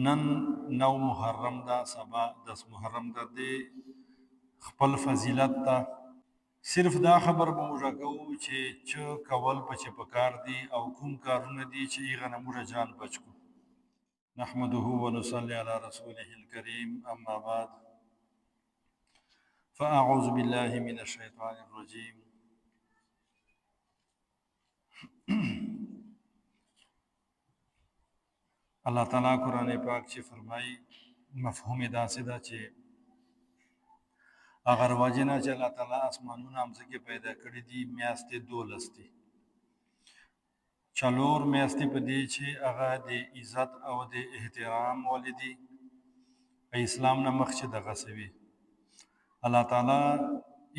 نن 9 محرم دا سبا 10 محرم دا دی خپل فضیلت ته صرف دا خبر به موږ کوو چې څه کول په چې پکار دي او کوم کارونه دي چې هغه نه موږ جان بچ کو. نحمده ونصلي على رسوله الكريم اما بعد فاعوذ بالله من الشيطان الرجيم. الله تعالی قرآن پاک چې فرمایي مفهوم داسې ده چې اگر واجنه چې الله تعالی اسمانونه همځکې پیدا کړي دي میاشتې 12 دي. 4 میاشتې په دې چې هغه د عزت او د احترام ولدي اسلام نه مخکې دغه سوي. الله تعالی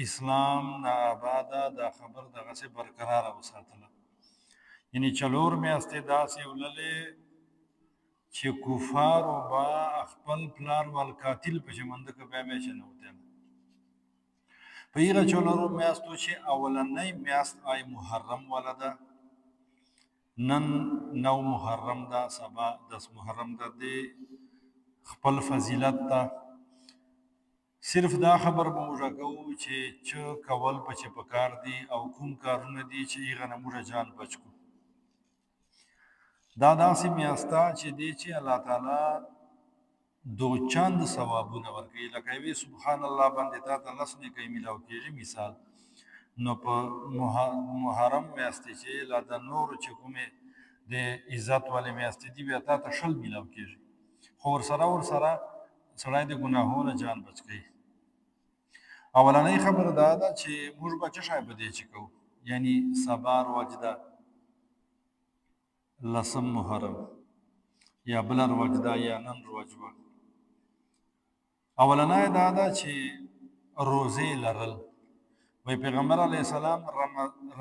اسلام نه آباده دا خبر دغه سي برقرار وساتله. یعنی 4 میاشتې داسې وللې چې کفار او با خپل پلار والقاتل په شمنده کې به مې شنه وته په یغه 4 میاشتو چې اولنۍ میاشت آی محرم ولده. نن 9 محرم دا سبا 10 محرم دا دی خپل فضیلت ته صرف دا خبر به موږ کوو چې څه کول په چې پکار دي او کوم کارونه دي چې هغه نه موږ جان بچ کو. دا داسې میاشته چې دی چې الله تعالی دو چند ثوابونه ورکوي. لکه وی سبحان الله باندې تا ته لس نیکۍ میلاو کېږي مثال. نو په محرم میاشتې چې لا د نورو چې کومې د عزت والې میاشتې دي بیا تا ته 20 میلاو کېږي. خو ورسره سړی د ګناهونو جان بچ کوي. اولنۍ خبره دا ده چې موږ به څه شی په دې چې کوو، یعنی سبا روژ ده 10 محرم یا بله روژ ده یا نن روژ وه. اولنۍ دا ده چې روزې لرل. وی پیغمبر علیه السلام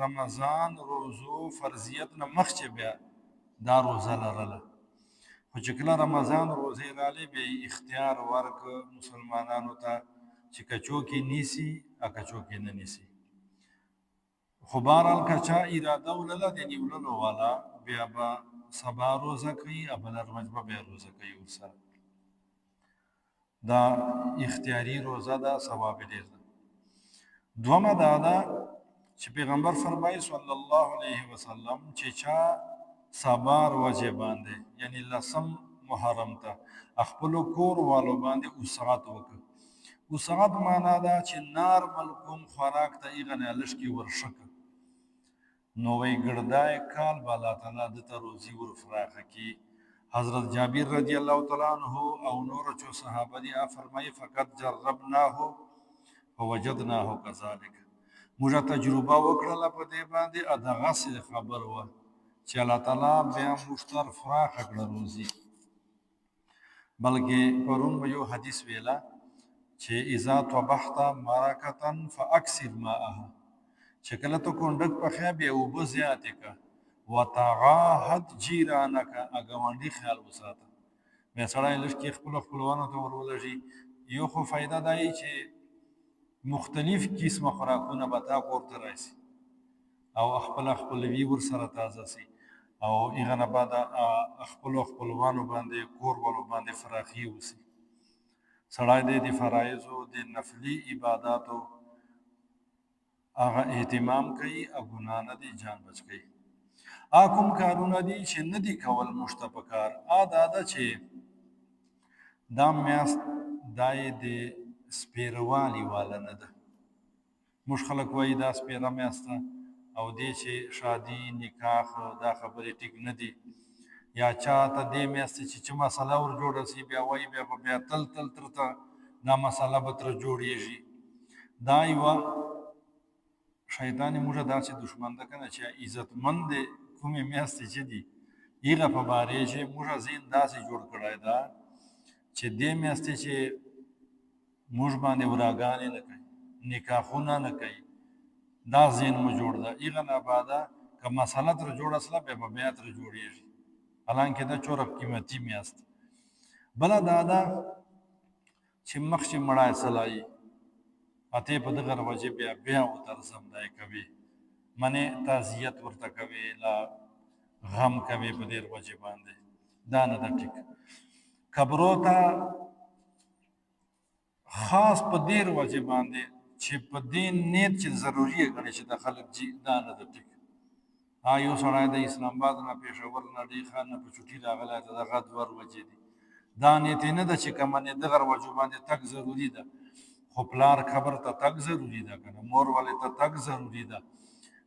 رمضان روزو فرضیت نه مخکې بیا دا روزه لرله. خو چې کله رمضان روزې راغلې بیا اختیار ورکړ مسلمانانو ته چې که څوک یې نیسي او که څوک یې نه نیسي. خو بهرحال که چا اراده ولله د نیوللو والا بیا به سبا روزه کوي او بله ورځ به بیا روزه کوي ورسره. دا اختیاري روزه ده، ثواب ډېر ده. دومه دا ده چې پیغمبر فرمایي صلی الله علیه وسلم چې چا سبا روژې باندې یعنی 10 محرم ته خپلو کور والو باندې وسعت وکړ. وسعت معنا ده چې نارمل کوم خوراک ته هغه نه لږکې ورشه کړه. نو وی ګړدای کال به الله تعالی دته روزي ورفراخه کړي. حضرت جابر رضی الله تعالی عنه او نور چو صحابه دي فرمایي فقط جربناه ووجدناه كذلك. موږ تجربه وکړله په دې باندې ا دغسې خبر وه چې الله تعالی بیا موږ ته فراخه کړه روزي. بلکې پرون به یو حدیث ویله چې اذا طبخت مرکه فاکثر ماءها، چې کله ته کونډک پخیا بیا اوبه زیاتې کړه. وتعاهد جیرانک، ګاونډي خیال وساته. بیا سړی لږکې خپلو خپلوانو ته ور ولږي. یو خو فایده دا یي چې مختلف قسمه خوراکونه به تا کور ته راشي او خپلوي ورسره تازه سي او هغه نه بعد خپلو خپلوانو باندې کور والو باندې فراخي وسي. سړی د فرایضو د نفلي عباداتو هغه اهتمام کوي او ګناه نه دی جان بچ کوي. کوم کارونه دي چې نه دي کول موږ ته پکار دا ده چې دا میاشت دا یې د سپیروالي والا نه ده. موږ خلک وایي دا سپیره میاشت ده او دې چې شادي نکاح دا خبرې ټیک نه دي. یا چا ته دې میاشتې چې څه مسله ور جوړه سي بیا وایي بیا تل ترته دا مسله به تر جوړېږي. دا یوه شیطان موږ داسې دښمن ده که نه چې عزتمند کومې میاشتې چې دي هغه په بارې چې موږ ذهن داسې جوړ کړی ده چې دې میاشتې چې موږ باندې وراګانې نه کوي، نکاحونه نه کوي، دا ذهن مو جوړ ده. هغه نه بعده که مسله تر جوړه سله بیا تر جوړېږي، حالانکې دا چوره قیمتي میاشت. بله دا ده چې مخکې مړی سلایي اتې په دغه روژې بیا وترسم دی کوي، منې تعزیت ورته کوي، لا غم کوي په دې روژې باندې. دا نه ده ټیک. قبرو ته خاص په دې وجه باندې چې په دې نیت چې ضروري یې ګڼي چې د خلک جي دا نه ده ټیک یو سړی د اسلام آباد نه پېښور نه ډي خان نه په چوټي راغلی ته دغه 2 وجې دي دا نیت یې نه ده چې کومه نیت دغه وجو باندې تګ ضروري ده خو پلار قبر ته تګ ضروري ده که نه مور والې ته تګ ضروري ده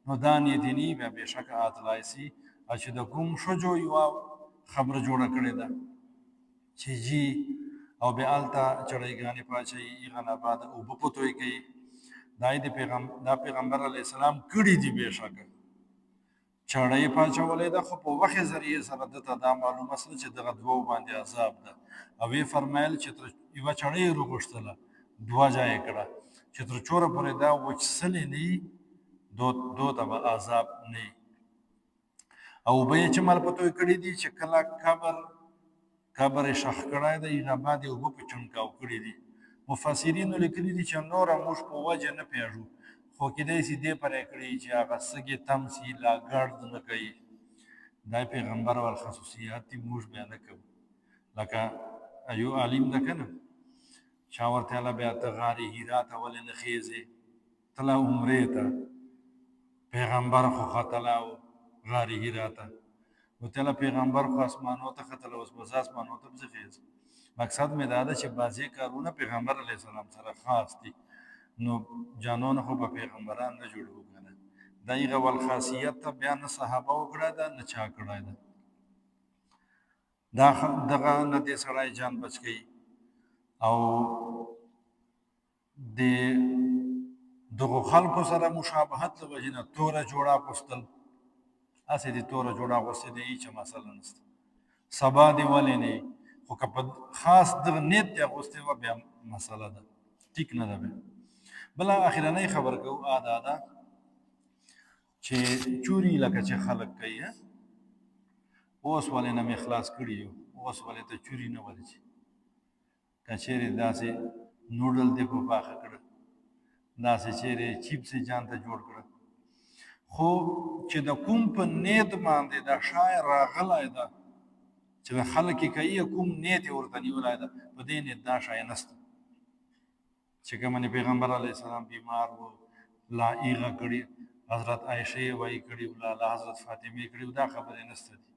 نو دا نیت یې نه بیا بېشکه اتلای سي او چې د کوم ښځو یوه خبره جوړه کړې ده چې جي او بیا هلته چړیګانې پاچوي هغه نه بعد اوبه په توی کوي دا پیغمبر علیه السلام کړي دي بېشکه چړی پاچولی ده خو په وحې ذریعې سره دته دا معلومه سوه چې دغه 2 باندې عذاب ده او ویې فرمیل چې تر یوه چړۍ یې راغوښتله 2 ځایه کړه چې تر چوره پورې دا وچسلې نه وي دو ته به عذاب نه وي او اوبه یې چې مال په توی کړي دي چې کله قبر یې ښخ کړی دی هغه بعد یې اوبه په چونکاو کړي دي مفسرینو لیکلي دي چې نوره موږ په وجه نه پوهېږو خو کیدای شي دې پرې کړي چې هغه سږي تم سي لا ګرد نه کوي دا پیغمبر ول خصوصیات دي موږ بیا نه کوو لکه یو عالم ده که نه چا ورته ویله بیا ته غارې حرا ته ولې نه خېځې تله عمرې ته پیغمبر خو ختلی و غارې حرا ته ورته ویله پیغمبر خو اسمانو ته ختلی اوس به زه اسمانو ته پسې خېځم مقصد مې دا ده چې بعضې کارونه پیغمبر علیه السلام سره خاص دي نو جانونه خو به پیغمبران نه جوړو که نه د هغه ول خاصیت ته بیا نه صحابه وکړی ده نه چا کړی ده دغه نه دې سړی جان بچ کوي او د دغو خلکو سره مشابهت له وجې نه توره جوړه اغوستل هسې د توره جوړه اغوستې د هېڅ مسله نشته سبا دې ولې نه خو که په خاص دغه نیت دې اغوستې وه بیا مسله ده ټیک نه ده بیا بله اخرنۍ خبر کوو دا ده چې چوري لکه چې خلک کوي اوس ولې نه مې خلاص کړي یو اوس ولې ته چوري نه ورځي که چېرې داسې نوډل دې په پاخه کړه داسې چېرې چیپس یې ځان ته جوړ کړه خو چې د کوم په نیت باندې دا شای راغلی ده چې د خلک یې کوي کوم نیت یې ورته نیولی ده په دې نیت دا شای نسته چې کومه پیغمبر علیه السلام بیمار و لا ایغه کړي حضرت عایشه یې وایي کړي لا حضرت فاطمه یې کړي دا خبرې نسته دي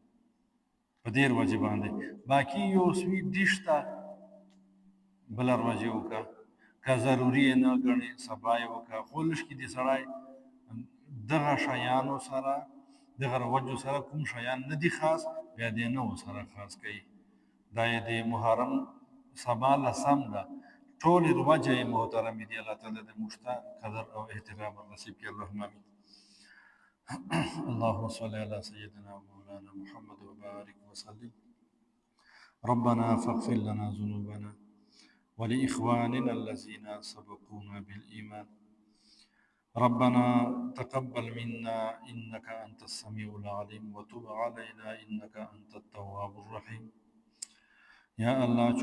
په دې وجې باندې باقي یو سویټ ډیش ته بله وجې وکړه که ضروري یې نه ګڼې سبا یې وکړه خو لږکې دې سړی دغه شیانو سره دغه وجو سره کوم شیان نه دي خاص بیا دې نه ورسره خاص کوي دا یې د محرم سبا لسم ده ټولې وجه یې محترمې دي الله تعالی دې موږ ته قدر او احترام نصیب کړي اللهم امین اللهم صل على سيدنا ومولانا محمد وبارك وسلم ربنا فاغفر لنا ذنوبنا ولإخواننا الذين سبقونا بالإيمان ربنا تقبل منا إنك أنت السميع العليم وتب علينا إنك أنت التواب الرحيم يا الله